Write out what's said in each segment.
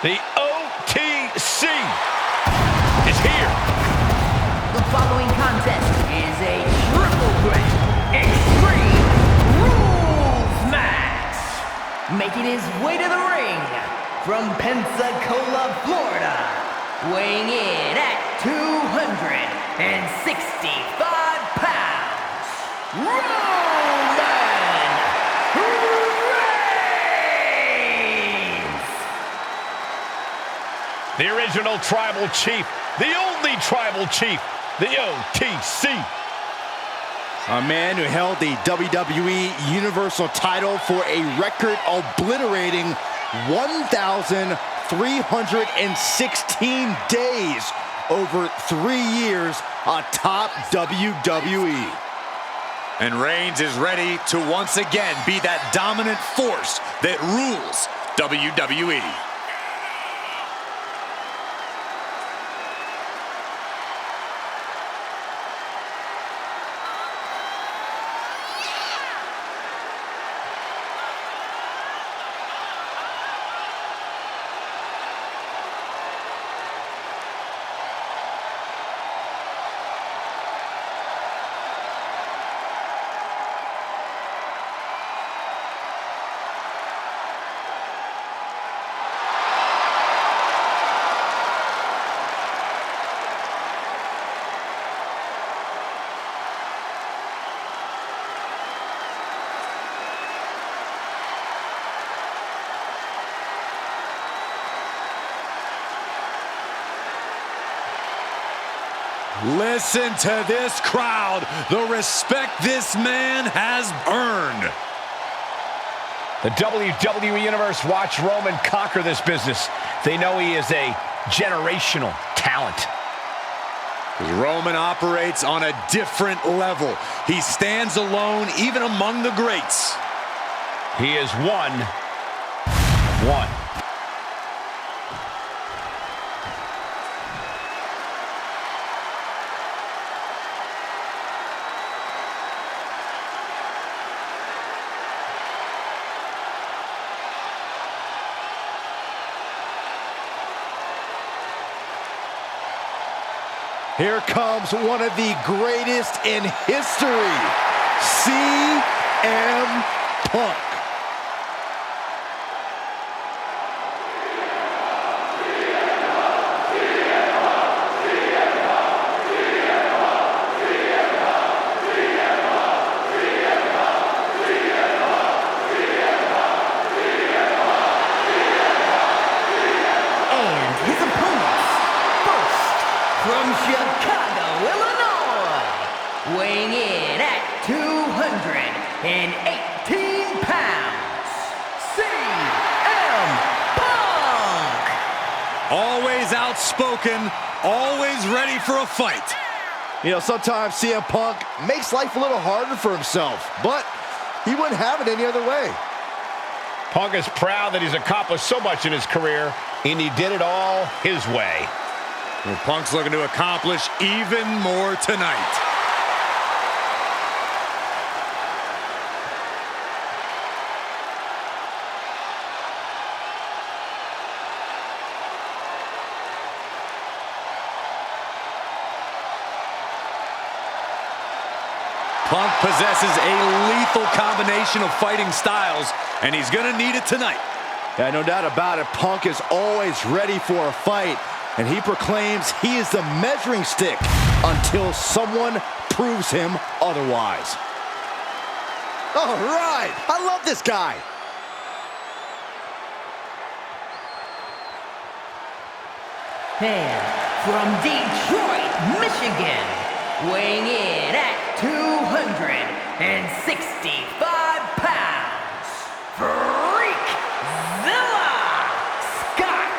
The OTC is here. The following contest is a triple threat extreme rules match. Making his way to the ring from Pensacola, Florida, weighing in at 265 pounds, Roman Reigns! The original tribal chief, the only tribal chief, the OTC. A man who held the WWE Universal title for a record-obliterating 1,316 days over 3 years atop WWE. And Reigns is ready to once again be that dominant force that rules WWE. Listen to this crowd, the respect this man has earned. The WWE Universe watched Roman conquer this business. They know he is a generational talent. Roman operates on a different level. He stands alone even among the greats. He is one. Here comes one of the greatest in history, CM Punk. And his opponents, first from Chicago, Illinois, weighing in at 218 pounds, CM Punk! Always outspoken, always ready for a fight. You know, sometimes CM Punk makes life a little harder for himself, but he wouldn't have it any other way. Punk is proud that he's accomplished so much in his career, and he did it all his way. Well, Punk's looking to accomplish even more tonight. Punk possesses a lethal combination of fighting styles, and he's gonna need it tonight. Yeah, no doubt about it. Punk is always ready for a fight, and he proclaims he is the measuring stick until someone proves him otherwise. All right, I love this guy. And from Detroit, Michigan, weighing in at 265 pounds, Freakzilla, Scott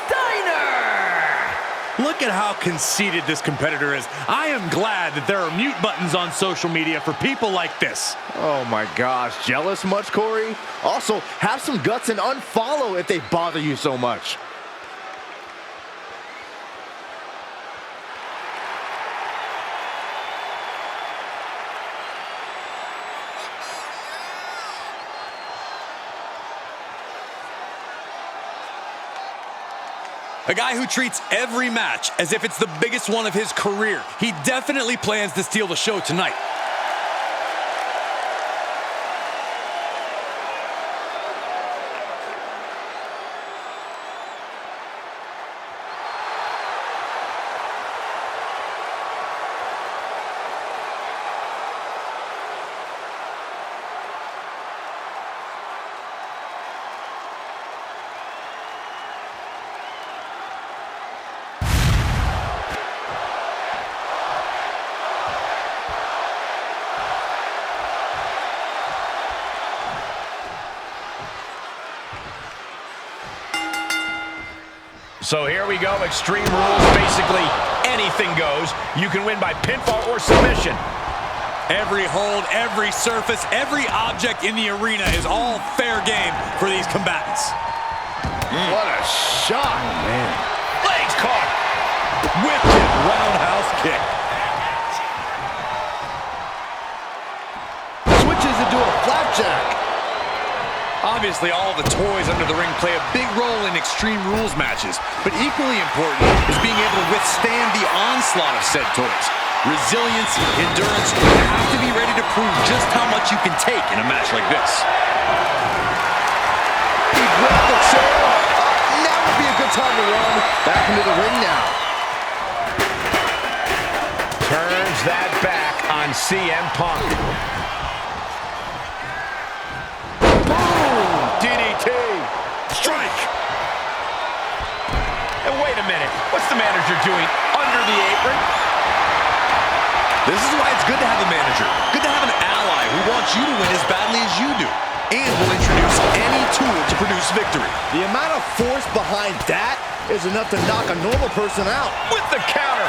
Steiner! Look at how conceited this competitor is. I am glad that there are mute buttons on social media for people like this. Oh my gosh, jealous much, Corey? Also, have some guts and unfollow if they bother you so much. A guy who treats every match as if it's the biggest one of his career. He definitely plans to steal the show tonight. So here we go, Extreme Rules. Basically, anything goes. You can win by pinfall or submission. Every hold, every surface, every object in the arena is all fair game for these combatants. What a shot, man. Legs caught. Wicked roundhouse kick. Switches into a flapjack. Obviously, all the toys under the ring play a big role in Extreme Rules matches, but equally important is being able to withstand the onslaught of said toys. Resilience, endurance, you have to be ready to prove just how much you can take in a match like this. He grabbed the chair. Now would be a good time to run back into the ring now. Turns that back on CM Punk. DDT! Strike! And wait a minute, what's the manager doing under the apron? This is why it's good to have a manager. Good to have an ally who wants you to win as badly as you do, and will introduce any tool to produce victory. The amount of force behind that is enough to knock a normal person out. With the counter!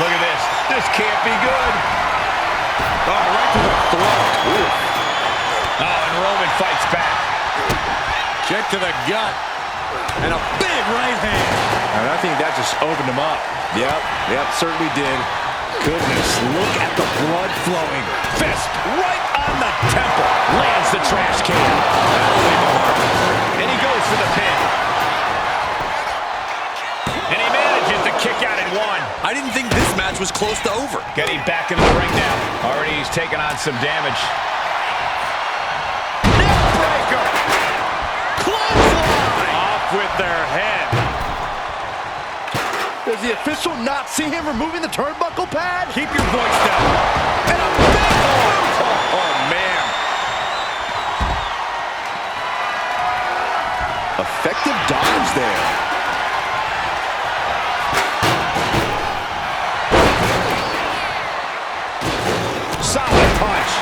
Look at this. This can't be good. Oh, right to the throat. Ooh. Oh, and Roman fights back. Kick to the gut. And a big right hand. And I think that just opened him up. Yep, certainly did. Goodness, look at the blood flowing. Fist right on the temple. Lands the trash can. That'll leave a mark. And he goes for the pin. And he manages to kick out at one. I didn't think this match was close to over. Getting back into the ring now. Already he's taken on some damage. Neckbreaker. Clothesline. Off with their head. Does the official not see him removing the turnbuckle pad? Keep your voice down. And a big boot! Oh, man. Effective dodge there. Solid punch.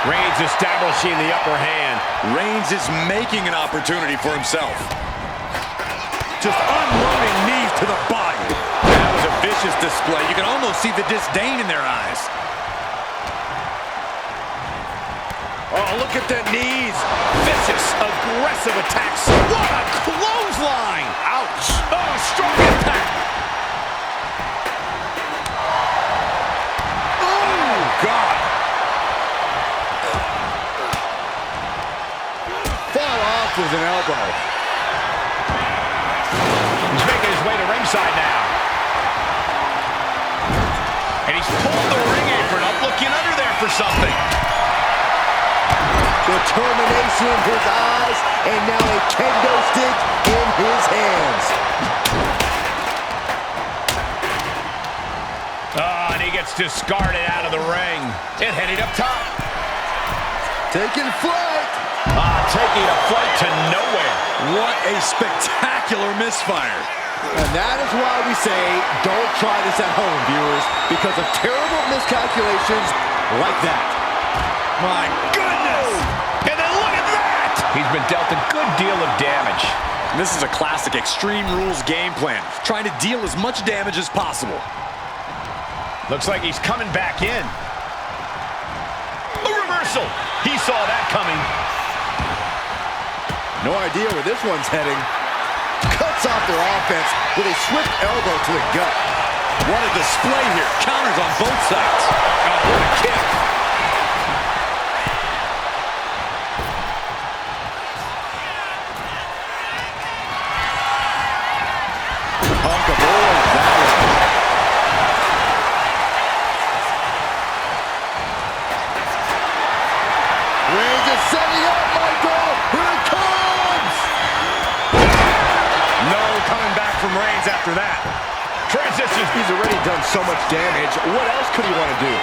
Reigns establishing the upper hand. Reigns is making an opportunity for himself. Just unloading knees to the body. That was a vicious display. You can almost see the disdain in their eyes. Oh, look at the knees. Vicious, aggressive attacks. What a clothesline. Ouch. Oh, strong impact. Oh, God. Fall off with an elbow. He's making his way to ringside now. And he's pulled the ring apron up, looking under there for something. Determination in his eyes, and now a kendo stick in his hands. Oh, and he gets discarded out of the ring. And heading up top. Taking flight. Taking a flight to nowhere. What a spectacular misfire. And that is why we say, don't try this at home, viewers, because of terrible miscalculations like that. My goodness! And then look at that! He's been dealt a good deal of damage. This is a classic Extreme Rules game plan, trying to deal as much damage as possible. Looks like he's coming back in. A reversal! He saw that coming. No idea where this one's heading. Cuts off their offense with a swift elbow to the gut. What a display here. Counters on both sides. Oh, what a kick. Reigns is setting up, Michael. Here it comes. No coming back from Reigns after that. Transition. He's already done so much damage. What else could he want to do?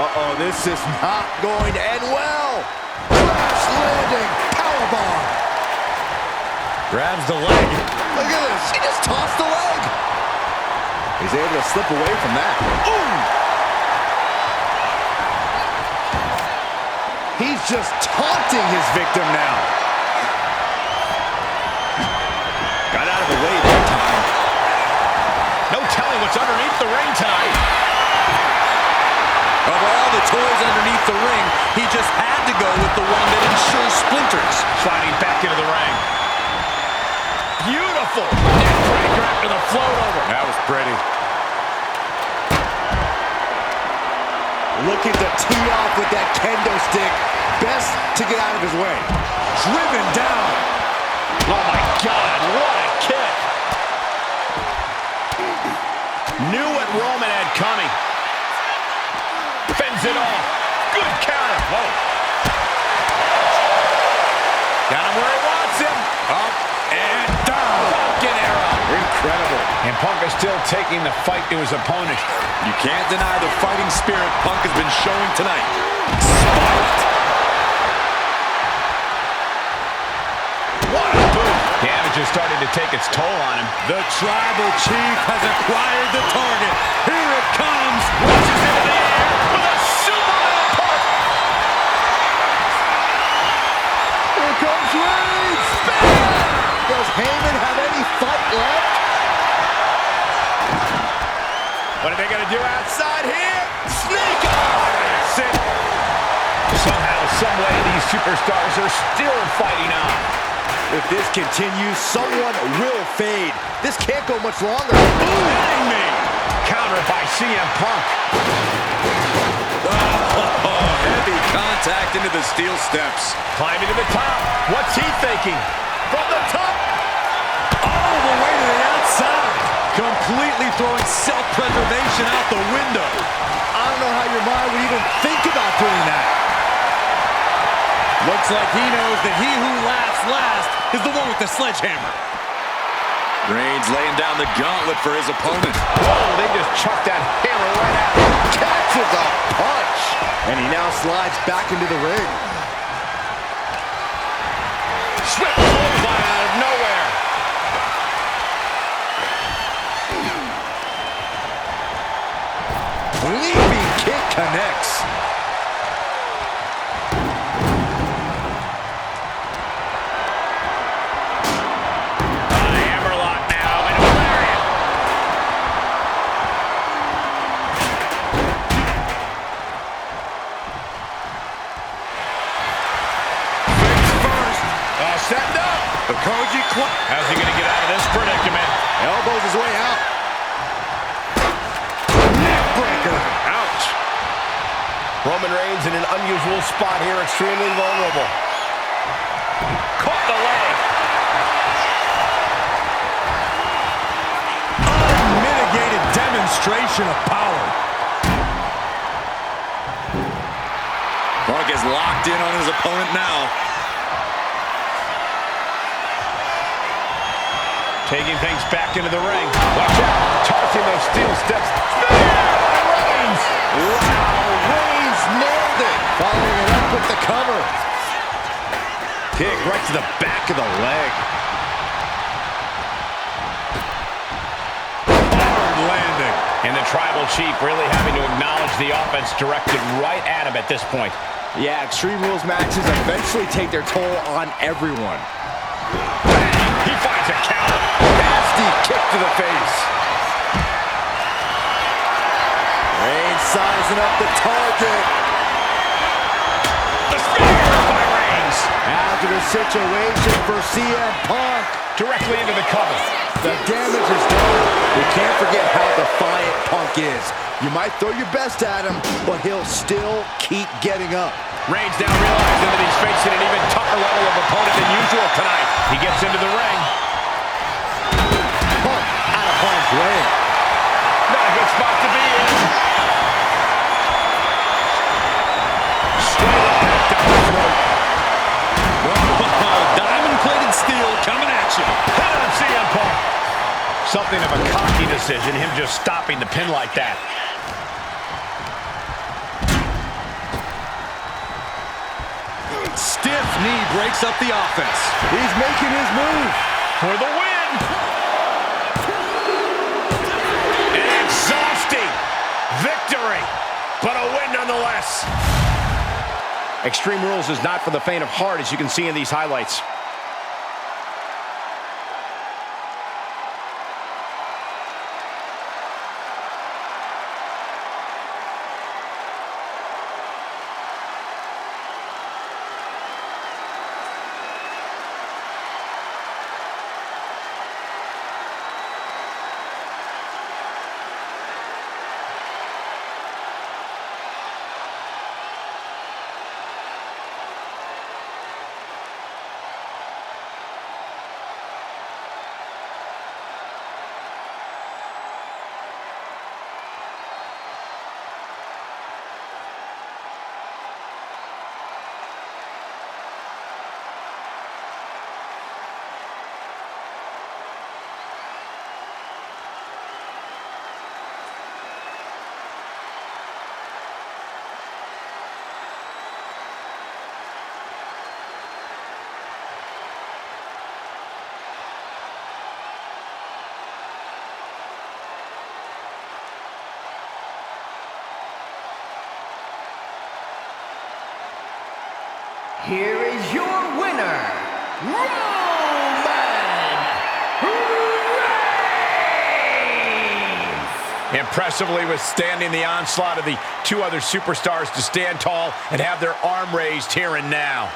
Uh-oh, this is not going to end well. Crash landing, powerbomb. Grabs the leg. Look at this, he just tossed the leg. He's able to slip away from that. Ooh! He's just taunting his victim now. Got out of the way that time. No telling what's underneath the ring tonight. Of all the toys underneath the ring, he just had to go with the one that ensures splinters. Sliding back into the ring. Beautiful. Neckbreaker after the float over. That was pretty. Looking to tee off with that kendo stick. Best to get out of his way. Driven down. Oh my God, what a kick. Knew what Roman had coming. Fends it off. Good counter. Whoa. Got him where he wants him. Up and down. Falcon arrow. Incredible. And Punk is still taking the fight to his opponent. You can't deny the fighting spirit Punk has been showing tonight. Spiked. What a boot. Damage is starting to take its toll on him. The Tribal Chief has acquired the target. Here it comes. Launches into the air with a Superman punch. Here comes Reigns. Does Heyman have any fight left? What are they going to do outside here? Sneak on! That's it. Somehow, someway, these superstars are still fighting on. If this continues, someone will fade. This can't go much longer. Bang me! Countered by CM Punk. Oh, heavy contact into the steel steps. Climbing to the top. What's he thinking? From the top. All the way to the outside. Completely throwing self-preservation out the window. I don't know how your mind would even think about doing that. Looks like he knows that he who laughs last is the one with the sledgehammer. Reigns laying down the gauntlet for his opponent. Whoa, they just chucked that hammer right at him. Catches a punch. And he now slides back into the ring. Swift clothesline out of nowhere. Leaping kick connects. Hammerlock now, and a lariat. Face first. Setting up. The Koji Club. How's he going to get out of this predicament? Elbows his way out. Neckbreaker. Ouch. Roman Reigns in an unusual spot here, extremely vulnerable. Caught the leg. Unmitigated demonstration of power. Punk is locked in on his opponent now. Taking things back into the ring. Watch out. Tossing those steel steps. Reigns. Wow, Reigns nailed it. Following it up with the cover. Kick right to the back of the leg. Hard landing. And the Tribal Chief really having to acknowledge the offense directed right at him at this point. Yeah, Extreme Rules matches eventually take their toll on everyone. He finds a counter. Nasty kick to the face. Reigns sizing up the target. The spear by Reigns. After the situation for CM Punk. Directly into the cover. The damage is done. We can't forget how defiant Punk is. You might throw your best at him, but he'll still keep getting up. Reigns now realizing that he's facing an even tougher level of opponent than usual tonight. He gets into the ring. Punk out of harm's way. Not a good spot to be in. submission. Pin on CM Punk. Something of a cocky decision, him just stopping the pin like that. Stiff knee breaks up the offense. He's making his move. For the win. An exhausting victory, but a win nonetheless. Extreme Rules is not for the faint of heart, as you can see in these highlights. Here is your winner, Roman Reigns! Impressively withstanding the onslaught of the two other superstars to stand tall and have their arm raised here and now.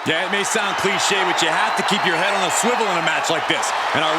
Yeah, it may sound cliche, but you have to keep your head on a swivel in a match like this. And our